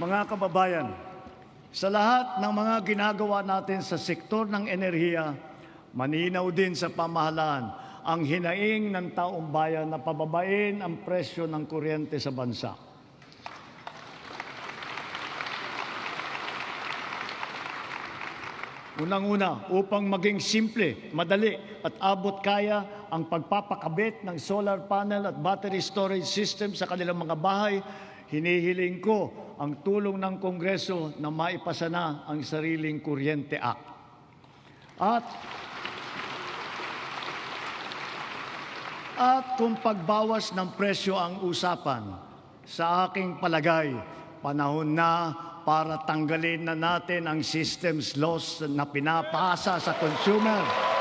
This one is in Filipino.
Mga kababayan, sa lahat ng mga ginagawa natin sa sektor ng enerhiya, malinaw din sa pamahalaan ang hinaing ng taong bayan na pababain ang presyo ng kuryente sa bansa. Unang-una, upang maging simple, madali at abot kaya ang pagpapakabit ng solar panel at battery storage system sa kanilang mga bahay, hinihiling ko ang tulong ng Kongreso na maipasa na ang Sariling Kuryente Act. At kung pagbawas ng presyo ang usapan, sa aking palagay, panahon na para tanggalin na natin ang systems laws na pinapasa sa consumer